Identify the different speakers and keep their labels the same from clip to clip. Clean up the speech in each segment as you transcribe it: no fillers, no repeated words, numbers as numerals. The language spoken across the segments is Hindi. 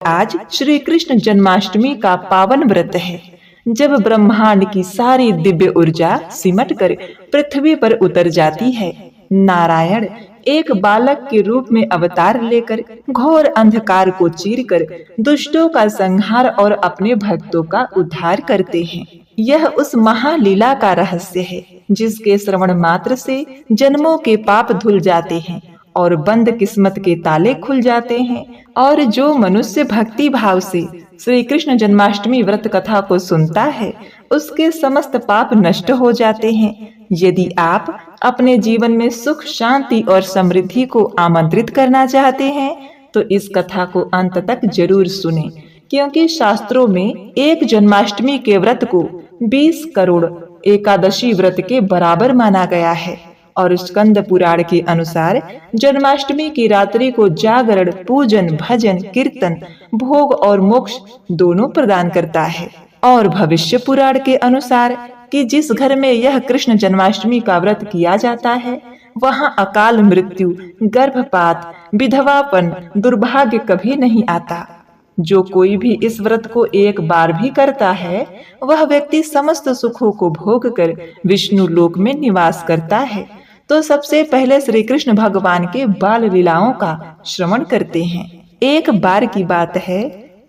Speaker 1: आज श्री कृष्ण जन्माष्टमी का पावन व्रत है, जब ब्रह्मांड की सारी दिव्य ऊर्जा सिमट कर पृथ्वी पर उतर जाती है। नारायण एक बालक के रूप में अवतार लेकर घोर अंधकार को चीरकर दुष्टों का संहार और अपने भक्तों का उद्धार करते हैं। यह उस महालीला का रहस्य है, जिसके श्रवण मात्र से जन्मों के पाप धुल जाते हैं और बंद किस्मत के ताले खुल जाते हैं। और जो मनुष्य भक्ति भाव से श्री कृष्ण जन्माष्टमी व्रत कथा को सुनता है, उसके समस्त पाप नष्ट हो जाते हैं। यदि आप अपने जीवन में सुख, शांति और समृद्धि को आमंत्रित करना चाहते हैं, तो इस कथा को अंत तक जरूर सुनें, क्योंकि शास्त्रों में एक जन्माष्टमी के व्रत को 20 करोड़ एकादशी व्रत के बराबर माना गया है। और स्कंद पुराण के अनुसार जन्माष्टमी की रात्रि को जागरण, पूजन, भजन, कीर्तन, भोग और मोक्ष दोनों प्रदान करता है। और भविष्य पुराण के अनुसार कि जिस घर में यह कृष्ण जन्माष्टमी का व्रत किया जाता है, वहाँ अकाल मृत्यु, गर्भपात, विधवापन, दुर्भाग्य कभी नहीं आता। जो कोई भी इस व्रत को एक बार भी करता है, वह व्यक्ति समस्त सुखों को भोग कर विष्णु लोक में निवास करता है। तो सबसे पहले श्री कृष्ण भगवान के बाल लीलाओं का श्रवण करते हैं। एक बार की बात है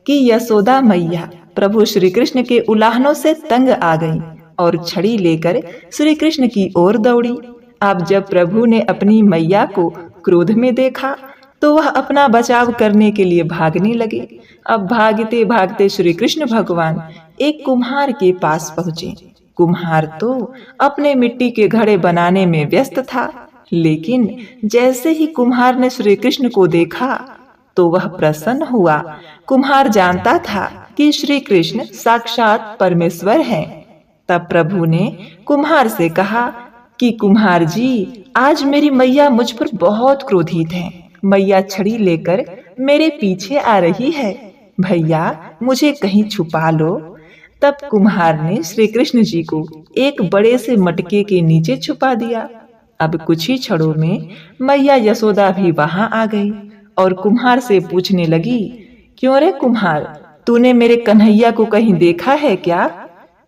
Speaker 1: कि यशोदा मैया प्रभु श्री कृष्ण के उलाहनों से तंग आ गई और छड़ी लेकर श्री कृष्ण की ओर दौड़ी। अब जब प्रभु ने अपनी मैया को क्रोध में देखा, तो वह अपना बचाव करने के लिए भागने लगे। अब भागते भागते श्री कृष्ण भगवान एक कुम्हार के पास पहुँचे। कुम्हार तो अपने मिट्टी के घड़े बनाने में व्यस्त था, लेकिन जैसे ही कुम्हार ने श्री कृष्ण को देखा, तो वह प्रसन्न हुआ। कुम्हार जानता था कि श्री कृष्ण साक्षात परमेश्वर हैं। तब प्रभु ने कुम्हार से कहा कि कुम्हार जी, आज मेरी मैया मुझ पर बहुत क्रोधित है। मैया छड़ी लेकर मेरे पीछे आ रही है। भैया, मुझे कहीं छुपा लो। तब कुम्हार ने श्री कृष्ण जी को एक बड़े से मटके के नीचे छुपा दिया। अब कुछ ही क्षणों में मैया यशोदा भी वहां आ गई और कुम्हार से पूछने लगी, क्यों रे कुम्हार, तूने मेरे कन्हैया को कहीं देखा है क्या?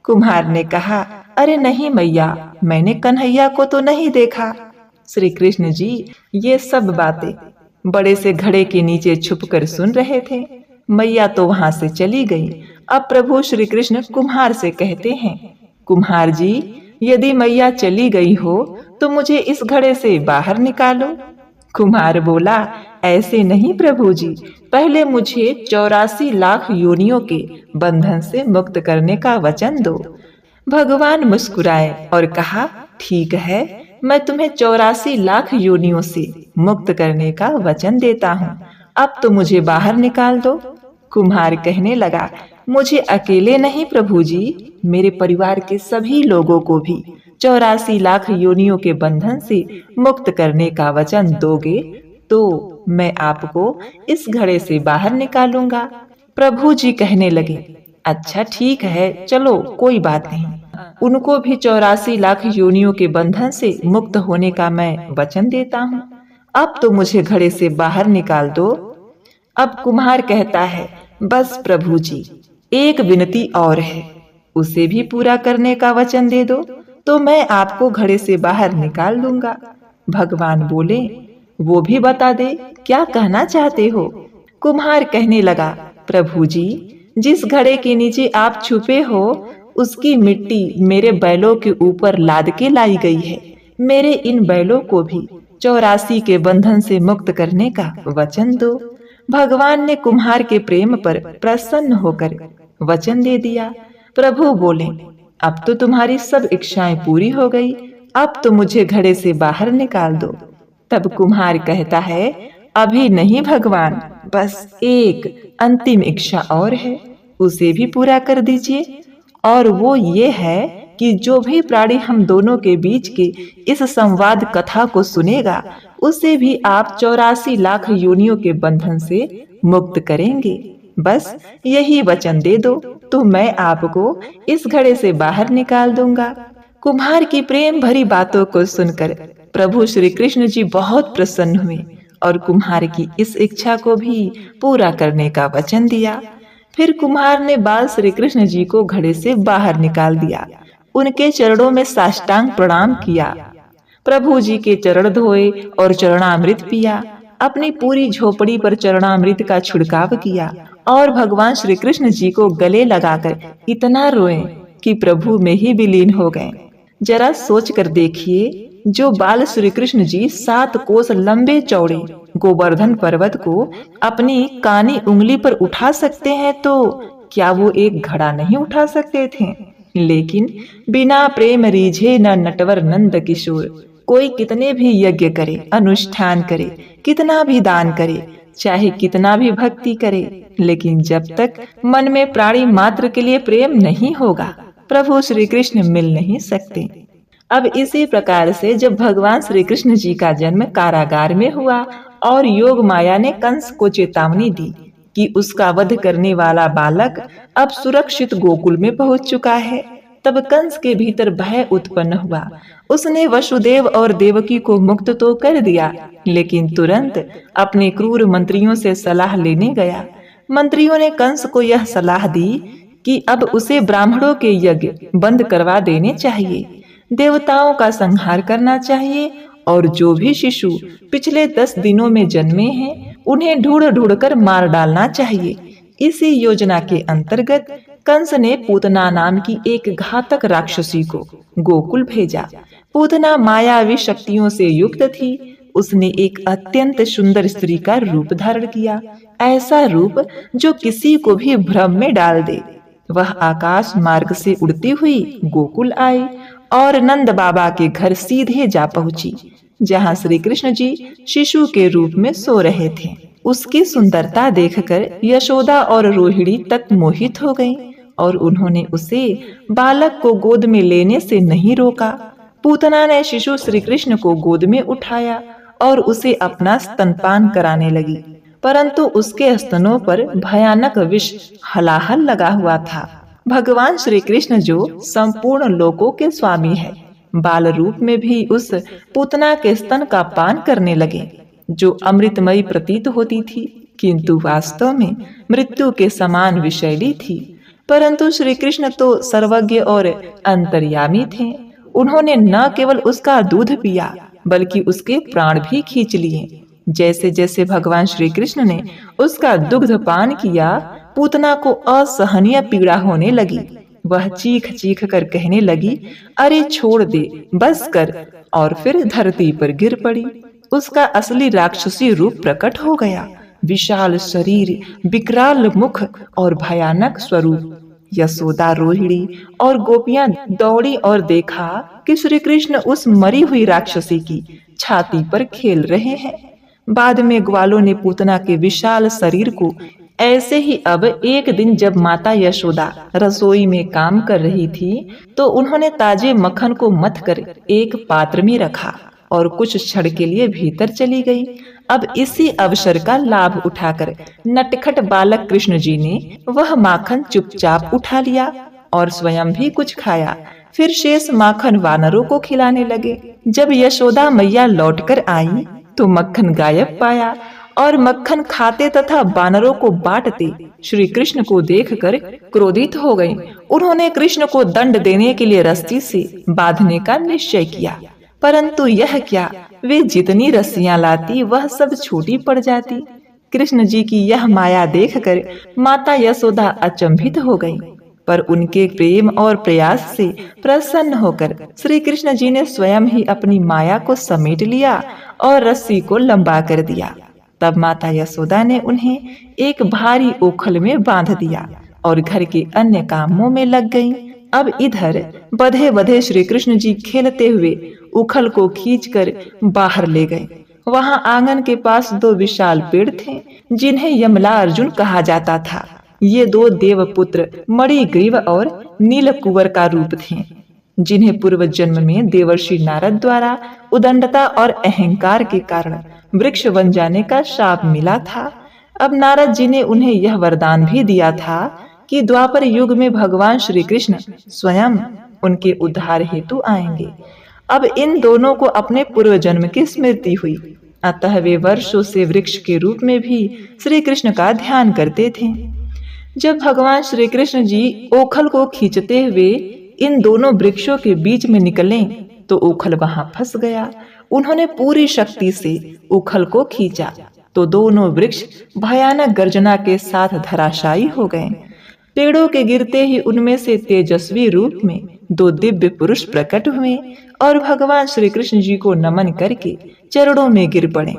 Speaker 1: कुम्हार ने कहा, अरे नहीं मैया, मैंने कन्हैया को तो नहीं देखा। श्री कृष्ण जी ये सब बातें बड़े से घड़े के नीचे छुपकर सुन रहे थे। मैया तो वहां से चली गई। अब प्रभु श्री कृष्ण कुम्हार से कहते हैं, कुम्हार जी, यदि मैया चली गई हो तो मुझे इस घड़े से बाहर निकालो। कुम्हार बोला, ऐसे नहीं प्रभु जी, पहले मुझे 84 लाख योनियों के बंधन से मुक्त करने का वचन दो। भगवान मुस्कुराए और कहा, ठीक है, मैं तुम्हें 84 लाख योनियों से मुक्त करने का वचन देता हूँ। अब तो मुझे बाहर निकाल दो। कुम्हार कहने लगा, मुझे अकेले नहीं प्रभु जी, मेरे परिवार के सभी लोगों को भी 84 लाख योनियों के बंधन से मुक्त करने का वचन दोगे तो मैं आपको इस घड़े से बाहर निकालूंगा। प्रभु जी कहने लगे, अच्छा ठीक है, चलो कोई बात नहीं। उनको भी 84 लाख योनियों के बंधन से मुक्त होने का मैं वचन देता हूँ। अब तो मुझे घड़े से बाहर निकाल दो। अब कुम्हार कहता है, बस प्रभु जी, एक विनती और है, उसे भी पूरा करने का वचन दे दो तो मैं आपको घड़े से बाहर निकाल दूंगा। भगवान बोले, वो भी बता दे, क्या कहना चाहते हो? कुम्हार कहने लगा, प्रभु जी, जिस घड़े के नीचे आप छुपे हो, उसकी मिट्टी मेरे बैलों के ऊपर लाद के लाई गई है। मेरे इन बैलों को भी 84 के बंधन से मुक्त करने का वचन दो। भगवान ने कुम्हार के प्रेम पर प्रसन्न होकर वचन दे दिया। प्रभु बोले, अब तो तुम्हारी सब इच्छाएं पूरी हो गई, अब तो मुझे घड़े से बाहर निकाल दो। तब कुम्हार कहता है, अभी नहीं भगवान, बस एक अंतिम इच्छा और है, उसे भी पूरा कर दीजिए। और वो ये है कि जो भी प्राणी हम दोनों के बीच के इस संवाद कथा को सुनेगा, उसे भी आप 84 लाख योनियों के बंधन से मुक्त करेंगे। बस यही वचन दे दो तो मैं आपको इस घड़े से बाहर निकाल दूंगा। कुम्हार की प्रेम भरी बातों को सुनकर प्रभु श्री कृष्ण जी बहुत प्रसन्न हुए और कुम्हार की इस इच्छा को भी पूरा करने का वचन दिया। फिर कुम्हार ने बाल श्री कृष्ण जी को घड़े से बाहर निकाल दिया, उनके चरणों में साष्टांग प्रणाम किया, प्रभु जी के चरण धोए और चरणामृत पिया, अपनी पूरी झोपड़ी पर चरणामृत का छिड़काव किया और भगवान श्री कृष्ण जी को गले लगाकर इतना रोए कि प्रभु में ही विलीन हो गए। जरा सोच कर देखिए, जो बाल श्री कृष्ण जी 7 कोस लंबे चौड़े गोवर्धन पर्वत को अपनी कानी उंगली पर उठा सकते हैं, तो क्या वो एक घड़ा नहीं उठा सकते थे? लेकिन बिना प्रेम रीझे न नटवर नंद किशोर, कोई कितने भी यज्ञ करे, अनुष्ठान करे, कितना भी दान करे, चाहे कितना भी भक्ति करे, लेकिन जब तक मन में प्राणी मात्र के लिए प्रेम नहीं होगा, प्रभु श्री कृष्ण मिल नहीं सकते। अब इसी प्रकार से जब भगवान श्री कृष्ण जी का जन्म कारागार में हुआ और योग माया ने कंस को चेतावनी दी कि उसका वध करने वाला बालक अब सुरक्षित गोकुल में पहुंच चुका है, तब कंस के भीतर भय उत्पन्न हुआ। उसने वसुदेव और देवकी को मुक्त तो कर दिया, लेकिन तुरंत अपने क्रूर मंत्रियों से सलाह लेने गया। मंत्रियों ने कंस को यह सलाह दी कि अब उसे ब्राह्मणों के यज्ञ बंद करवा देने चाहिए, देवताओं का संहार करना चाहिए और जो भी शिशु पिछले 10 दिनों में जन्मे हैं, उन्हें ढूंढ ढूंढ कर मार डालना चाहिए। इसी योजना के अंतर्गत कंस ने पूतना नाम की एक घातक राक्षसी को गोकुल भेजा। पूतना मायावी शक्तियों से युक्त थी। उसने एक अत्यंत सुंदर स्त्री का रूप धारण किया, ऐसा रूप जो किसी को भी भ्रम में डाल दे। वह आकाश मार्ग से उड़ती हुई गोकुल आई और नंद बाबा के घर सीधे जा पहुंची, जहां श्री कृष्ण जी शिशु के रूप में सो रहे थे। उसकी सुंदरता देखकर यशोदा और रोहिणी तक मोहित हो गईं और उन्होंने उसे बालक को गोद में लेने से नहीं रोका। पूतना ने शिशु श्री कृष्ण को गोद में उठाया और उसे अपना स्तनपान कराने लगी, परंतु उसके स्तनों पर भयानक विष हलाहल लगा हुआ था। भगवान श्री कृष्ण जो संपूर्ण लोकों के स्वामी है, बाल रूप में भी उस पूतना के स्तन का पान करने लगे, जो अमृतमयी प्रतीत होती थी, किंतु वास्तव में मृत्यु के समान विषैली थी। परंतु श्री कृष्ण तो सर्वज्ञ और अंतर्यामी थे। उन्होंने न केवल उसका दूध पिया, बल्कि उसके प्राण भी खींच लिए। जैसे जैसे भगवान श्री कृष्ण ने उसका दुग्ध पान किया, पूतना को असहनीय पीड़ा होने लगी। वह चीख चीख कर कहने लगी, अरे छोड़ दे, बस कर, और फिर धरती पर गिर पड़ी। उसका असली राक्षसी रूप प्रकट हो गया, विशाल शरीर, विकराल मुख और भयानक स्वरूप। यशोदा, रोहिणी और गोपियां दौड़ी और देखा कि श्री कृष्ण उस मरी हुई राक्षसी की छाती पर खेल रहे हैं। बाद में ग्वालों ने पूतना के विशाल शरीर को ऐसे ही अब एक दिन जब माता यशोदा रसोई में काम कर रही थी, तो उन्होंने ताजे मक्खन को मथ कर एक पात्र में रखा और कुछ क्षण के लिए भीतर चली गई। अब इसी अवसर का लाभ उठाकर नटखट बालक कृष्ण जी ने वह माखन चुपचाप उठा लिया और स्वयं भी कुछ खाया। फिर शेष माखन वानरों को खिलाने लगे। जब यशोदा मैया लौटकर आई तो मक्खन गायब पाया और मक्खन खाते तथा वानरों को बांटते श्री कृष्ण को देखकर क्रोधित हो गईं। उन्होंने कृष्ण को दंड देने के लिए रस्सी से बांधने का निश्चय किया, परंतु यह क्या, वे जितनी रस्सियां लाती वह सब छोटी पड़ जाती। कृष्ण जी की यह माया देखकर माता यशोदा अचंभित हो गईं, पर उनके प्रेम और प्रयास से प्रसन्न होकर श्री कृष्ण जी ने स्वयं ही अपनी माया को समेट लिया और रस्सी को लंबा कर दिया। तब माता यशोदा ने उन्हें एक भारी ओखल में बांध दिया और घर के अन्य कामों में लग गईं। अब इधर बधे बधे श्री कृष्ण जी खेलते हुए उखल को खींचकर बाहर ले गए। वहां आंगन के पास 2 विशाल पेड़ थे, जिन्हें यमला अर्जुन कहा जाता था। ये 2 देवपुत्र मणिग्रीव और नीलकुंवर का रूप थे, जिन्हें पूर्व जन्म में देवर्षि नारद द्वारा उदंडता और अहंकार के कारण वृक्ष बन जाने का शाप मिला था। अब नारद जी ने उन्हें यह वरदान भी दिया था कि द्वापर युग में भगवान श्री कृष्ण स्वयं उनके उद्धार हेतु आएंगे। अब इन दोनों को अपने पूर्व जन्म की स्मृति हुई अतः वे वर्षों से वृक्ष के रूप में भी श्री कृष्ण का ध्यान करते थे। जब भगवान श्री कृष्ण जी ओखल को खींचते हुए इन दोनों वृक्षों के बीच में निकले तो ओखल वहां फंस गया। उन्होंने पूरी शक्ति से ओखल को खींचा तो दोनों वृक्ष भयानक गर्जना के साथ धराशायी हो गए। पेड़ों के गिरते ही उनमें से तेजस्वी रूप में दो दिव्य पुरुष प्रकट हुए और भगवान श्री कृष्ण जी को नमन करके चरणों में गिर पड़े।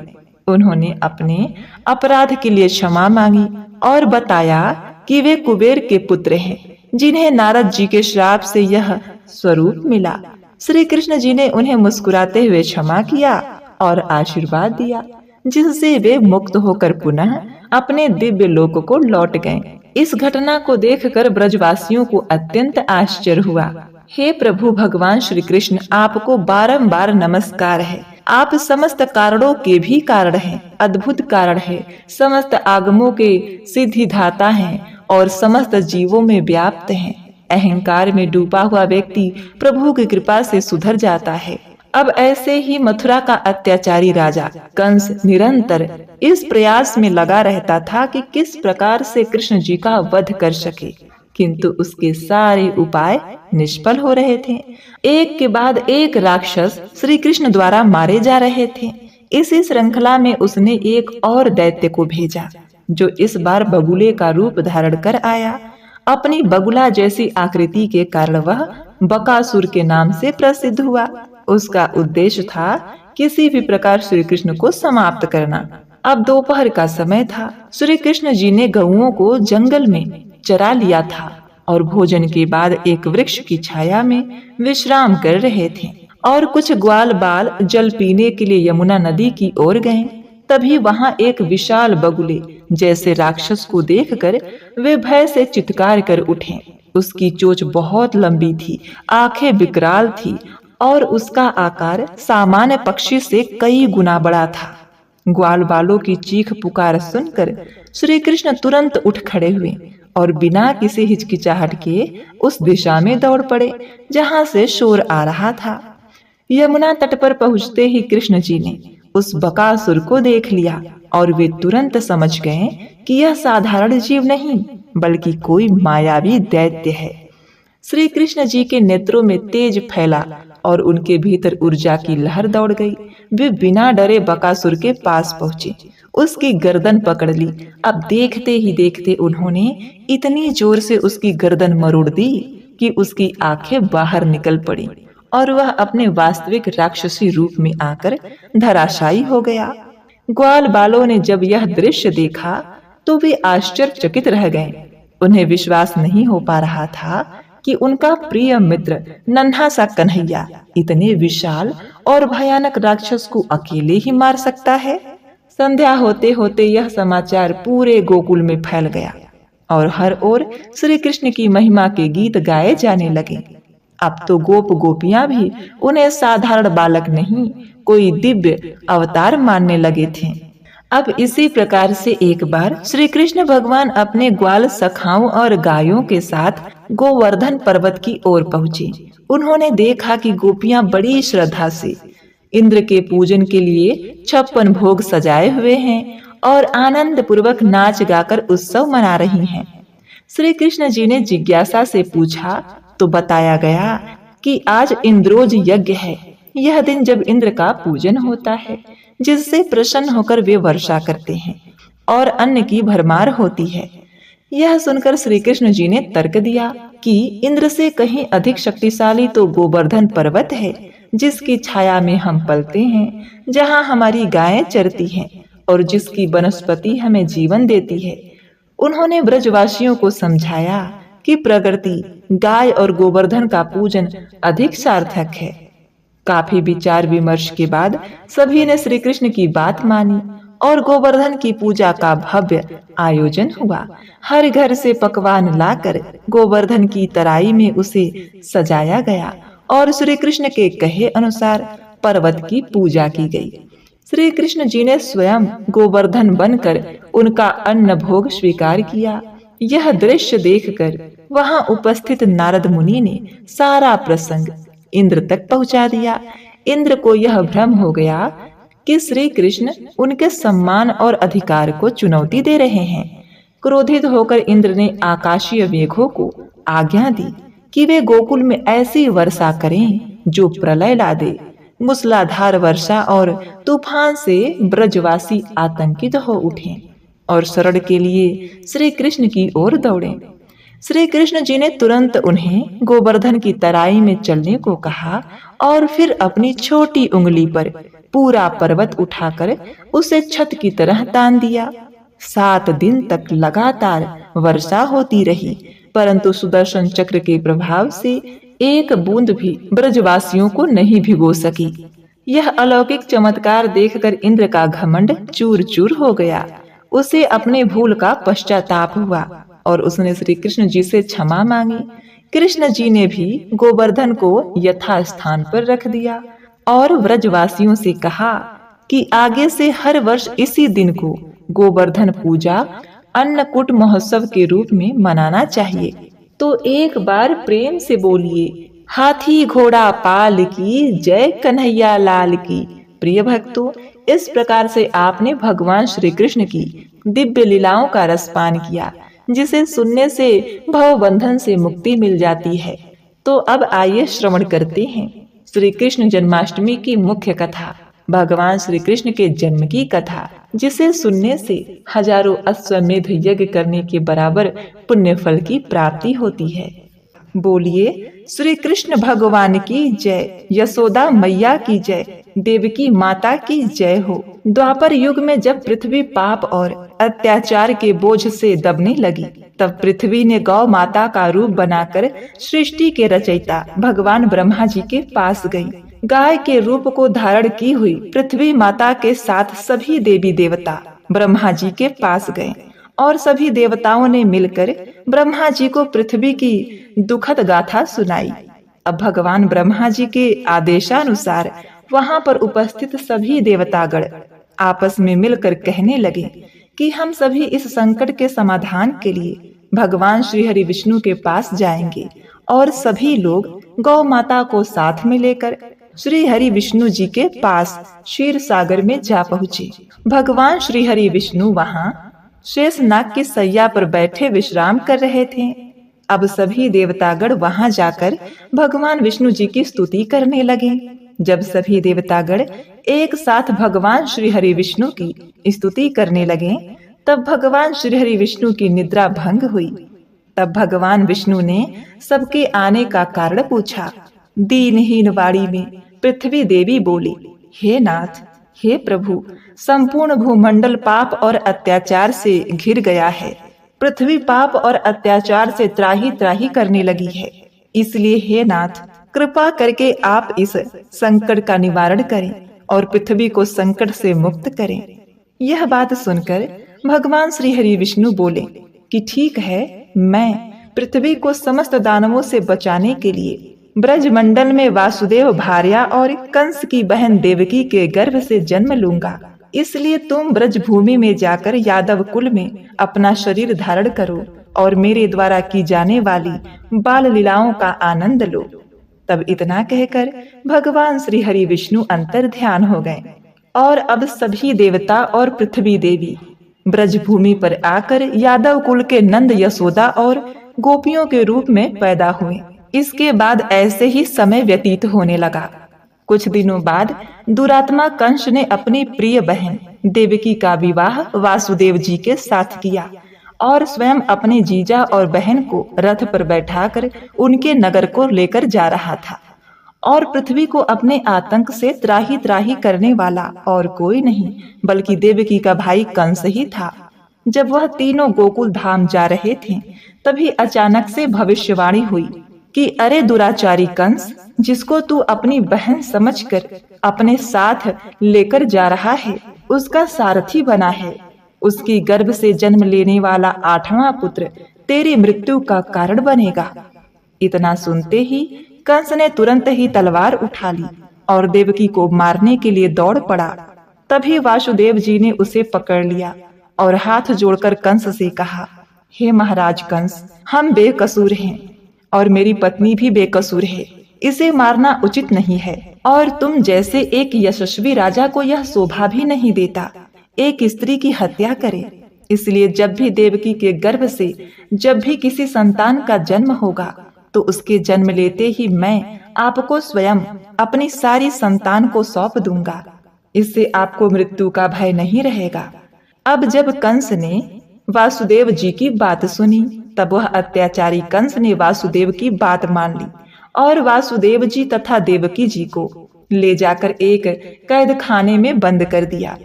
Speaker 1: उन्होंने अपने अपराध के लिए क्षमा मांगी और बताया कि वे कुबेर के पुत्र हैं, जिन्हें नारद जी के श्राप से यह स्वरूप मिला। श्री कृष्ण जी ने उन्हें मुस्कुराते हुए क्षमा किया और आशीर्वाद दिया, जिससे वे मुक्त होकर पुनः अपने दिव्य लोक को लौट गए। इस घटना को देखकर ब्रजवासियों को अत्यंत आश्चर्य हुआ। हे प्रभु भगवान श्री कृष्ण, आपको बारंबार नमस्कार है। आप समस्त कारणों के भी कारण हैं, अद्भुत कारण है, समस्त आगमों के सिद्धिदाता हैं और समस्त जीवों में व्याप्त हैं। अहंकार में डूबा हुआ व्यक्ति प्रभु की कृपा से सुधर जाता है। अब ऐसे ही मथुरा का अत्याचारी राजा कंस निरंतर इस प्रयास में लगा रहता था कि किस प्रकार से कृष्ण जी का वध कर सके, किंतु उसके सारे उपाय निष्फल हो रहे थे। एक के बाद एक राक्षस श्री कृष्ण द्वारा मारे जा रहे थे। इसी श्रृंखला में उसने एक और दैत्य को भेजा, जो इस बार बगुले का रूप धारण कर आया। अपनी बगुला जैसी आकृति के कारण वह बकासुर के नाम से प्रसिद्ध हुआ। उसका उद्देश्य था किसी भी प्रकार श्री कृष्ण को समाप्त करना। अब दोपहर का समय था। श्री कृष्ण जी ने गऊओं को जंगल में चरा लिया था और भोजन के बाद एक वृक्ष की छाया में विश्राम कर रहे थे और कुछ ग्वाल बाल जल पीने के लिए यमुना नदी की ओर गए। तभी वहां एक विशाल बगुले जैसे राक्षस को देखकर वे भय से चित्कार कर उठे। उसकी चोंच बहुत लंबी थी, आंखें विकराल थी और उसका आकार सामान्य पक्षी से कई गुना बड़ा था। ग्वाल बालों की चीख पुकार सुनकर श्री कृष्ण तुरंत उठ खड़े हुए और बिना किसी हिचकिचाहट के उस दिशा में दौड़ पड़े जहां से शोर आ रहा था। यमुना तट पर पहुंचते ही कृष्ण जी ने उस बकासुर को देख लिया और वे तुरंत समझ गए कि यह साधारण जीव नहीं बल्कि कोई मायावी दैत्य है। श्री कृष्ण जी के नेत्रों में तेज फैला और उनके भीतर ऊर्जा की लहर दौड़ गई। वे बिना डरे बकासुर के पास पहुंचे, उसकी गर्दन पकड़ ली। अब देखते ही देखते उन्होंने इतनी जोर से उसकी गर्दन मरोड़ दी कि उसकी आंखें बाहर निकल पड़ी और वह अपने वास्तविक राक्षसी रूप में आकर धराशायी हो गया। ग्वाल बालों ने जब यह दृश्य देखा तो वे आश्चर्यचकित रह गए। उन्हें विश्वास नहीं हो पा रहा था कि उनका प्रिय मित्र नन्हा सा कन्हैया इतने विशाल और भयानक राक्षस को अकेले ही मार सकता है। संध्या होते होते यह समाचार पूरे गोकुल में फैल गया और हर ओर श्री कृष्ण की महिमा के गीत गाए जाने लगे। अब तो गोप गोपियां भी उन्हें साधारण बालक नहीं, कोई दिव्य अवतार मानने लगे थे। अब इसी प्रकार से एक बार श्री कृष्ण भगवान अपने ग्वाल सखाओं और गायों के साथ गोवर्धन पर्वत की ओर पहुँचे। उन्होंने देखा कि गोपियां बड़ी श्रद्धा से इंद्र के पूजन के लिए 56 भोग सजाए हुए हैं और आनंद पूर्वक नाच गाकर उत्सव मना रही हैं। श्री कृष्ण जी ने जिज्ञासा से पूछा तो बताया गया कि आज इंद्रोज यज्ञ है। यह दिन जब इंद्र का पूजन होता है, जिससे प्रसन्न होकर वे वर्षा करते हैं और अन्न की भरमार होती है। यह सुनकर श्री कृष्ण जी ने तर्क दिया कि इंद्र से कहीं अधिक शक्तिशाली तो गोवर्धन पर्वत है, जिसकी छाया में हम पलते हैं, जहां हमारी गायें चरती हैं और जिसकी वनस्पति हमें जीवन देती है। उन्होंने ब्रजवासियों को समझाया कि प्रकृति, गाय और गोवर्धन का पूजन अधिक सार्थक है। काफी विचार विमर्श के बाद सभी ने श्री कृष्ण की बात मानी और गोवर्धन की पूजा का भव्य आयोजन हुआ। हर घर से पकवान लाकर गोवर्धन की तराई में उसे सजाया गया और श्री कृष्ण के कहे अनुसार पर्वत की पूजा की गई। श्री कृष्ण जी ने स्वयं गोवर्धन बनकर उनका अन्न भोग स्वीकार किया। यह दृश्य देखकर वहां उपस्थित नारद मुनि ने सारा प्रसंग इंद्र तक पहुंचा दिया। इंद्र को यह भ्रम हो गया कि श्री कृष्ण उनके सम्मान और अधिकार को चुनौती दे रहे हैं। क्रोधित होकर इंद्र ने आकाशीय मेघों को आज्ञा दी कि वे गोकुल में ऐसी वर्षा करें जो प्रलय ला दे। मूसलाधार वर्षा और तूफान से ब्रजवासी आतंकित हो उठें और शरण के लिए श्री कृष्ण की ओर दौड़ें। श्री कृष्ण जी ने तुरंत उन्हें गोवर्धन की तराई में चलने को कहा और फिर अपनी छोटी उंगली पर पूरा पर्वत उठाकर उसे छत की तरह तान दिया। 7 दिन तक लगातार वर्षा होती रही, परंतु सुदर्शन चक्र के प्रभाव से एक बूंद भी ब्रजवासियों को नहीं भिगो सकी। यह अलौकिक चमत्कार देखकर इंद्र का घमंड चूर चूर हो गया। उसे अपने भूल का पश्चाताप हुआ और उसने श्री कृष्ण जी से क्षमा मांगी। कृष्ण जी ने भी गोवर्धन को यथा स्थान पर रख दिया और ब्रजवासियों से कहा कि आगे से हर वर्ष इसी दिन को गोवर्धन पूजा अन्नकूट महोत्सव के रूप में मनाना चाहिए। तो एक बार प्रेम से बोलिए, हाथी घोड़ा पाल की जय, कन्हैया लाल की। प्रिय भक्तों, इस प्रकार से आपने भगवान श्री कृष्ण की दिव्य लीलाओं का रसपान किया, जिसे सुनने से भव बंधन से मुक्ति मिल जाती है। तो अब आइए श्रवण करते हैं श्री कृष्ण जन्माष्टमी की मुख्य कथा, भगवान श्री कृष्ण के जन्म की कथा, जिसे सुनने से हजारों अश्वमेध यज्ञ करने के बराबर पुण्य फल की प्राप्ति होती है। बोलिए श्री कृष्ण भगवान की जय, यशोदा मैया की जय, देवकी माता की जय हो। द्वापर युग में जब पृथ्वी पाप और अत्याचार के बोझ से दबने लगी, तब पृथ्वी ने गौ माता का रूप बनाकर सृष्टि के रचयिता भगवान ब्रह्मा जी के पास गई। गाय के रूप को धारण की हुई पृथ्वी माता के साथ सभी देवी देवता ब्रह्मा जी के पास गए और सभी देवताओं ने मिलकर ब्रह्मा जी को पृथ्वी की दुखद गाथा सुनाई। अब भगवान ब्रह्मा जी के आदेशानुसार वहां पर उपस्थित सभी देवतागण आपस में मिलकर कहने लगे कि हम सभी इस संकट के समाधान के लिए भगवान श्री हरि विष्णु के पास जाएंगे। और सभी लोग गौ माता को साथ में लेकर श्री हरि विष्णु जी के पास क्षीर सागर में जा पहुँचे। भगवान श्री हरि विष्णु वहाँ शेषनाग की सैया पर बैठे विश्राम कर रहे थे। अब सभी देवतागण वहां जाकर भगवान विष्णु जी की स्तुति करने लगे। जब सभी देवतागण एक साथ भगवान श्री हरि विष्णु की स्तुति करने लगे, तब भगवान श्री हरि विष्णु की निद्रा भंग हुई। तब भगवान विष्णु ने सबके आने का कारण पूछा। दीनहीन वाणी में पृथ्वी देवी बोली, हे नाथ, हे प्रभु, संपूर्ण भूमंडल पाप और अत्याचार से घिर गया है। पृथ्वी पाप और अत्याचार से त्राही त्राही करने लगी है। इसलिए हे नाथ, कृपा करके आप इस संकट का निवारण करें और पृथ्वी को संकट से मुक्त करें। यह बात सुनकर भगवान श्री हरि विष्णु बोले कि ठीक है, मैं पृथ्वी को समस्त दानवों से बचाने के लिए ब्रजमंडल में वासुदेव भार्या और कंस की बहन देवकी के गर्भ से जन्म लूंगा। इसलिए तुम ब्रज भूमि में जाकर यादव कुल में अपना शरीर धारण करो और मेरे द्वारा की जाने वाली बाल लीलाओं का आनंद लो। तब इतना कहकर भगवान श्री हरि विष्णु अंतर ध्यान हो गए और अब सभी देवता और पृथ्वी देवी ब्रज भूमि पर आकर यादव कुल के नंद, यशोदा और गोपियों के रूप में पैदा हुए। इसके बाद ऐसे ही समय व्यतीत होने लगा। कुछ दिनों बाद दुरात्मा कंस ने अपनी प्रिय बहन देवकी का विवाह वासुदेव जी के साथ किया और स्वयं अपने जीजा और बहन को रथ पर बैठाकर उनके नगर को लेकर जा रहा था। और पृथ्वी को अपने आतंक से त्राही त्राही करने वाला और कोई नहीं बल्कि देवकी का भाई कंस ही था। जब वह तीनों गोकुल धाम जा रहे थे, तभी अचानक से भविष्यवाणी हुई कि अरे दुराचारी कंस, जिसको तू अपनी बहन समझकर अपने साथ लेकर जा रहा है, उसका सारथी बना है। उसकी गर्भ से जन्म लेने वाला 8वां पुत्र तेरी मृत्यु का कारण बनेगा। इतना सुनते ही कंस ने तुरंत ही तलवार उठा ली और देवकी को मारने के लिए दौड़ पड़ा। तभी वासुदेव जी ने उसे पकड़ लिया और हाथ जोड़कर कंस से कहा, हे महाराज कंस, हम बेकसूर हैं और मेरी पत्नी भी बेकसूर है। इसे मारना उचित नहीं है और तुम जैसे एक यशस्वी राजा को यह शोभा भी नहीं देता एक स्त्री की हत्या करे। इसलिए जब भी देवकी के गर्भ से जब भी किसी संतान का जन्म होगा तो उसके जन्म लेते ही मैं आपको स्वयं अपनी सारी संतान को सौंप दूंगा। इससे आपको मृत्यु का भय नहीं रहेगा। अब जब कंस ने वासुदेव जी की बात सुनी तब वह अत्याचारी कंस ने वासुदेव की बात मान ली और वासुदेव जी तथा देवकी जी को ले जाकर एक कैद खाने में बंद कर दिया।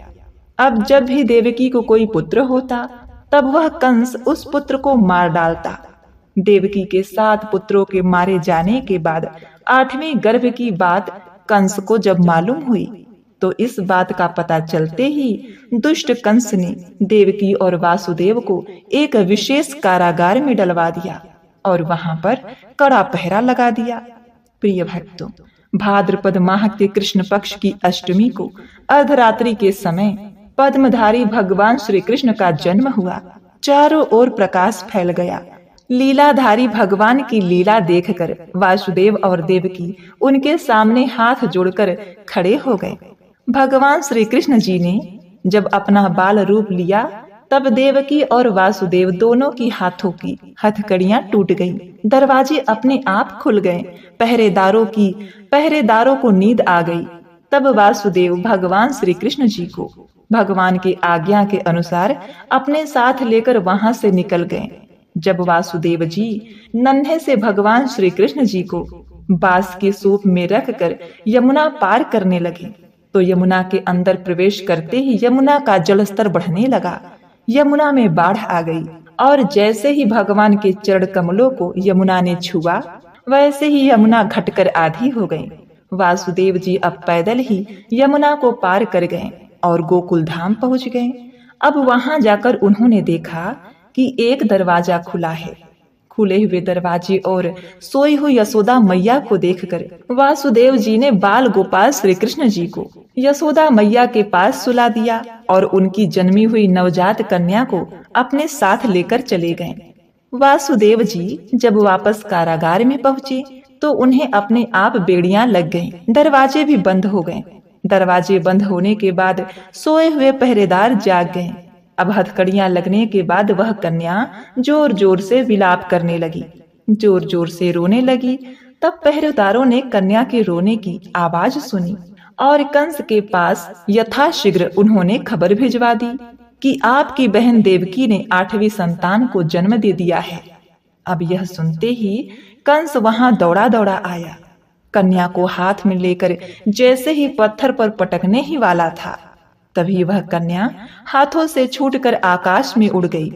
Speaker 1: अब जब भी देवकी को कोई पुत्र होता तब वह कंस उस पुत्र को मार डालता। देवकी के 7 पुत्रों के मारे जाने के बाद 8वें गर्भ की बात कंस को जब मालूम हुई तो इस बात का पता चलते ही दुष्ट कंस ने देवकी और वासुदेव को एक विशेष कारागार में डलवा दिया और वहां पर कड़ा पहरा लगा दिया। प्रिय भक्तों, भाद्रपद माह के कृष्ण पक्ष की अष्टमी को अर्धरात्रि के समय पद्मधारी भगवान श्री कृष्ण का जन्म हुआ। चारों ओर प्रकाश फैल गया। लीलाधारी भगवान की लीला देखकर वासुदेव और देवकी उनके सामने हाथ जोड़कर खड़े हो गए। भगवान श्री कृष्ण जी ने जब अपना बाल रूप लिया तब देवकी और वासुदेव दोनों की हाथों की हथकड़ियां टूट गईं। दरवाजे अपने आप खुल गए। पहरेदारों को नींद आ गई। तब वासुदेव भगवान श्री कृष्ण जी को भगवान की आज्ञा के अनुसार अपने साथ लेकर वहां से निकल गए। जब वासुदेव जी नन्हे से भगवान श्री कृष्ण जी को बांस के सूप में रखकर यमुना पार करने लगे तो यमुना के अंदर प्रवेश करते ही यमुना का जलस्तर बढ़ने लगा। यमुना में बाढ़ आ गई और जैसे ही भगवान के चरण कमलों को यमुना ने छुआ वैसे ही यमुना घटकर आधी हो गई। वासुदेव जी अब पैदल ही यमुना को पार कर गए और गोकुल धाम पहुंच गए। अब वहां जाकर उन्होंने देखा कि एक दरवाजा खुला है। खुले हुए दरवाजे और सोई हुई यशोदा मैया को देखकर वासुदेव जी ने बाल गोपाल श्री कृष्ण जी को यशोदा मैया के पास सुला दिया और उनकी जन्मी हुई नवजात कन्या को अपने साथ लेकर चले गए। वासुदेव जी जब वापस कारागार में पहुंचे तो उन्हें अपने आप बेड़ियां लग गईं। दरवाजे भी बंद हो गए। दरवाजे बंद होने के बाद सोए हुए पहरेदार जाग गए। अब हथकड़ियां लगने के बाद वह कन्या जोर जोर से विलाप करने लगी, जोर जोर से रोने लगी। तब पहरेदारों ने कन्या के रोने की आवाज सुनी और कंस के पास यथाशीघ्र उन्होंने खबर भिजवा दी कि आपकी बहन देवकी ने 8वीं संतान को जन्म दे दिया है। अब यह सुनते ही कंस वहां दौड़ा दौड़ा आया। कन्या को हाथ में लेकर जैसे ही पत्थर पर पटकने ही वाला था तभी वह कन्या हाथों से छूटकर आकाश में उड़ गई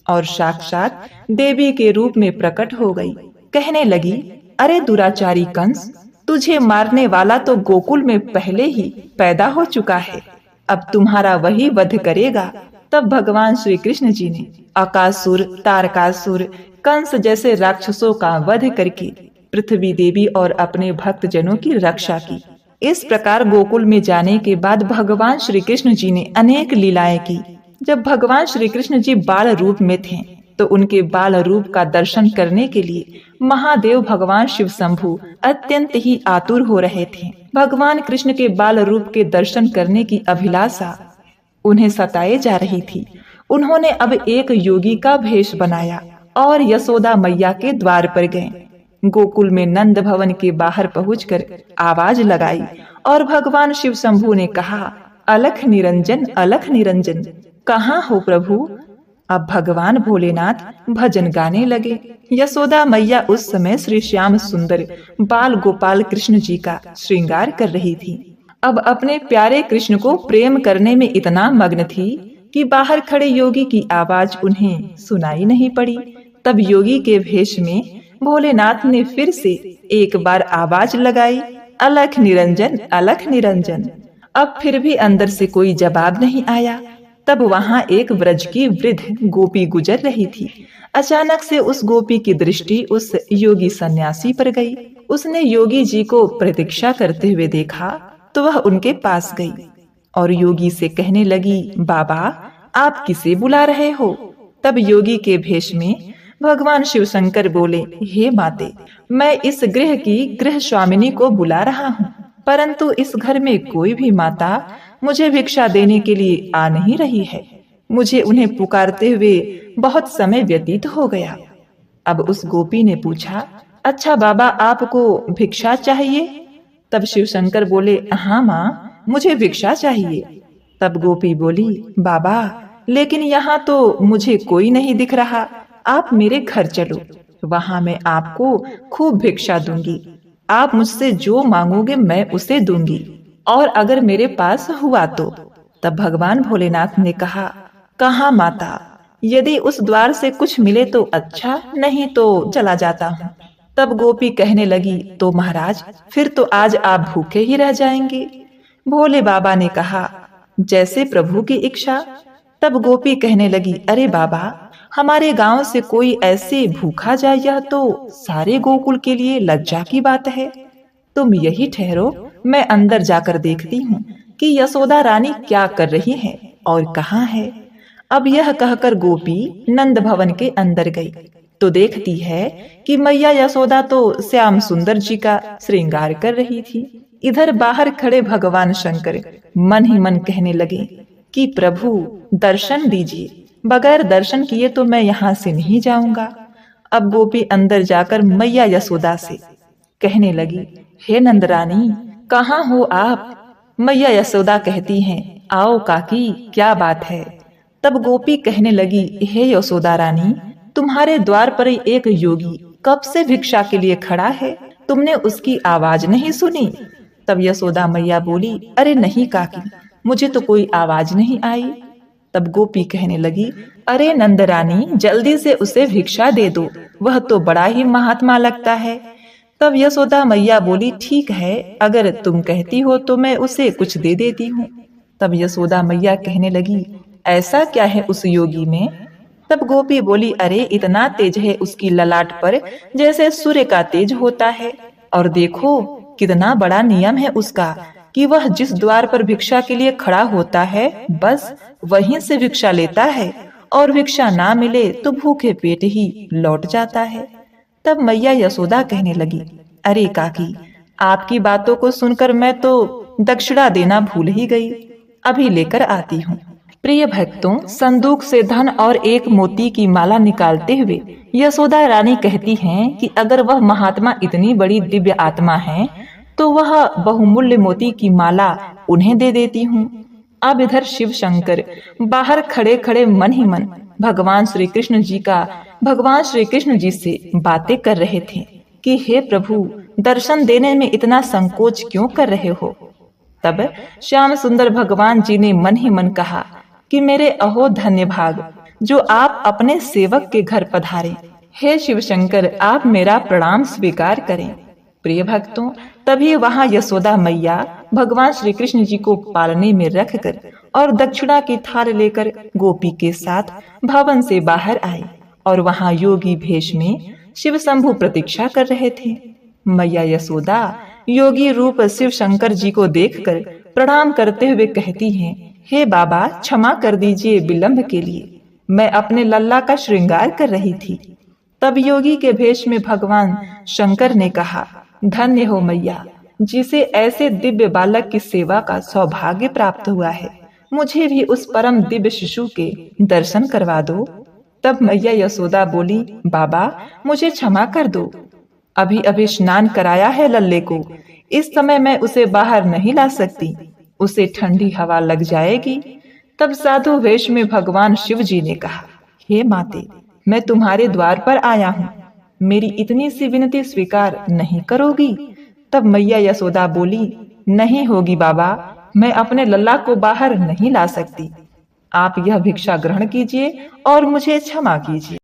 Speaker 1: और साक्षात देवी के रूप में प्रकट हो गई। कहने लगी, अरे दुराचारी कंस, तुझे मारने वाला तो गोकुल में पहले ही पैदा हो चुका है, अब तुम्हारा वही वध करेगा। तब भगवान श्री कृष्ण जी ने अकासुर, तारकासुर, कंस जैसे राक्षसों का वध करके पृथ्वी देवी और अपने भक्त जनों की रक्षा की। इस प्रकार गोकुल में जाने के बाद भगवान श्री कृष्ण जी ने अनेक लीलाएं की। जब भगवान श्री कृष्ण जी बाल रूप में थे तो उनके बाल रूप का दर्शन करने के लिए महादेव भगवान शिव शंभु अत्यंत ही आतुर हो रहे थे। भगवान कृष्ण के बाल रूप के दर्शन करने की अभिलाषा उन्हें सताए जा रही थी। उन्होंने अब एक योगी का भेष बनाया और यशोदा मैया के द्वार पर गए। गोकुल में नंद भवन के बाहर पहुंचकर आवाज लगाई और भगवान शिव शंभु ने कहा, अलख निरंजन, अलख निरंजन, कहाँ हो प्रभु। अब भगवान भोलेनाथ भजन गाने लगे। यशोदा मैया उस समय श्री श्याम सुंदर बाल गोपाल कृष्ण जी का श्रृंगार कर रही थी। अब अपने प्यारे कृष्ण को प्रेम करने में इतना मग्न थी कि बाहर खड़े योगी की आवाज उन्हें सुनाई नहीं पड़ी। तब योगी के भेष में भोलेनाथ ने फिर से एक बार आवाज लगाई, अलख निरंजन, अलख निरंजन। अब फिर भी अंदर से कोई जवाब नहीं आया। तब वहां एक व्रज की वृद्ध गोपी गुजर रही थी। अचानक से उस गोपी की दृष्टि उस योगी सन्यासी पर गई। उसने योगी जी को प्रतीक्षा करते हुए देखा तो वह उनके पास गई और योगी से कहने लगी, बाबा आप किसे बुला रहे हो। तब योगी के भेष में भगवान शिव शंकर बोले, हे माते, मैं इस गृह की गृह स्वामिनी को बुला रहा हूँ, परंतु इस घर में कोई भी माता मुझे भिक्षा देने के लिए आ नहीं रही है। मुझे उन्हें पुकारते हुए बहुत समय व्यतीत हो गया। अब उस गोपी ने पूछा, अच्छा बाबा, आपको भिक्षा चाहिए? तब शिव शंकर बोले, हाँ माँ, मुझे भिक्षा चाहिए। तब गोपी बोली, बाबा, लेकिन यहाँ तो मुझे कोई नहीं दिख रहा, आप मेरे घर चलो, वहां मैं आपको खूब भिक्षा दूंगी। आप मुझसे जो मांगोगे मैं उसे दूंगी, और अगर मेरे पास हुआ तो। तब भगवान भोलेनाथ ने कहा, कहाँ माता, यदि उस द्वार से कुछ मिले तो अच्छा, नहीं तो चला जाता हूँ। तब गोपी कहने लगी, तो महाराज, फिर तो आज आप भूखे ही रह जाएंगे। भोले बाबा ने कहा, जैसे प्रभु की इच्छा। तब गोपी कहने लगी, अरे बाबा, हमारे गांव से कोई ऐसे भूखा जाए यह तो सारे गोकुल के लिए लज्जा की बात है। तुम यही ठहरो, मैं अंदर जाकर देखती हूँ कि यशोदा रानी क्या कर रही है और कहाँ है। अब यह कहकर गोपी नंद भवन के अंदर गई तो देखती है कि मैया यशोदा तो श्याम सुंदर जी का श्रृंगार कर रही थी। इधर बाहर खड़े भगवान शंकर मन ही मन कहने लगे कि प्रभु दर्शन दीजिए, बगैर दर्शन किए तो मैं यहाँ से नहीं जाऊंगा। अब गोपी अंदर जाकर मैया यशोदा से कहने लगी, हे नंदरानी, कहाँ हो आप? मैया यशोदा कहती हैं, आओ काकी, क्या बात है? तब गोपी कहने लगी, हे यशोदा रानी, तुम्हारे द्वार पर एक योगी कब से भिक्षा के लिए खड़ा है, तुमने उसकी आवाज नहीं सुनी? तब यशोदा मैया बोली, अरे नहीं काकी, मुझे तो कोई आवाज नहीं आई। तब गोपी कहने लगी, अरे नंदरानी, जल्दी से उसे भिक्षा दे दो, वह तो बड़ा ही महात्मा लगता है। तब यशोदा मैया बोली, ठीक है, अगर तुम कहती हो तो मैं उसे कुछ दे देती हूँ। तब यशोदा मैया कहने लगी, ऐसा क्या है उस योगी में? तब गोपी बोली, अरे इतना तेज है उसकी ललाट पर जैसे सूर्य का तेज होता है, और देखो कितना बड़ा नियम है उसका कि वह जिस द्वार पर भिक्षा के लिए खड़ा होता है बस वहीं से भिक्षा लेता है, और भिक्षा ना मिले तो भूखे पेट ही लौट जाता है। तब मैया यशोदा कहने लगी, अरे काकी, आपकी बातों को सुनकर मैं तो दक्षिणा देना भूल ही गई, अभी लेकर आती हूँ। प्रिय भक्तों, संदूक से धन और एक मोती की माला निकालते हुए यशोदा रानी कहती हैं कि अगर वह महात्मा इतनी बड़ी दिव्य आत्मा है तो वह बहुमूल्य मोती की माला उन्हें दे देती हूँ। अब इधर शिव शंकर बाहर खड़े खड़े मन ही मन भगवान श्री कृष्ण जी से बातें कर रहे थे कि हे प्रभु, दर्शन देने में इतना संकोच क्यों कर रहे हो? तब श्याम सुंदर भगवान जी ने मन ही मन कहा कि मेरे अहो धन्य भाग, जो आप अपने सेवक के घर पधारे। हे शिव शंकर, आप मेरा प्रणाम स्वीकार करें। प्रिय भक्तों, तभी वहां यशोदा मैया भगवान श्री कृष्ण जी को पालने में रखकर और दक्षिणा की थाल लेकर गोपी के साथ भवन से बाहर आई, और वहां योगी भेष में शिव शंभु प्रतीक्षा कर रहे थे। मैया यशोदा योगी रूप शिव शंकर जी को देखकर प्रणाम करते हुए कहती हैं, हे बाबा, क्षमा कर दीजिए विलंब के लिए, मैं अपने लल्ला का श्रृंगार कर रही थी। तब योगी के भेष में भगवान शंकर ने कहा, धन्य हो मैया, जिसे ऐसे दिव्य बालक की सेवा का सौभाग्य प्राप्त हुआ है, मुझे भी उस परम दिव्य शिशु के दर्शन करवा दो। तब मैया यशोदा बोली, बाबा, मुझे क्षमा कर दो, अभी अभी स्नान कराया है लल्ले को, इस समय मैं उसे बाहर नहीं ला सकती, उसे ठंडी हवा लग जाएगी। तब साधु वेश में भगवान शिव जी ने कहा, हे माते, मैं तुम्हारे द्वार पर आया हूँ, मेरी इतनी सी विनती स्वीकार नहीं करोगी? तब मैया यशोदा बोली, नहीं होगी बाबा, मैं अपने लल्ला को बाहर नहीं ला सकती, आप यह भिक्षा ग्रहण कीजिए और मुझे क्षमा कीजिए।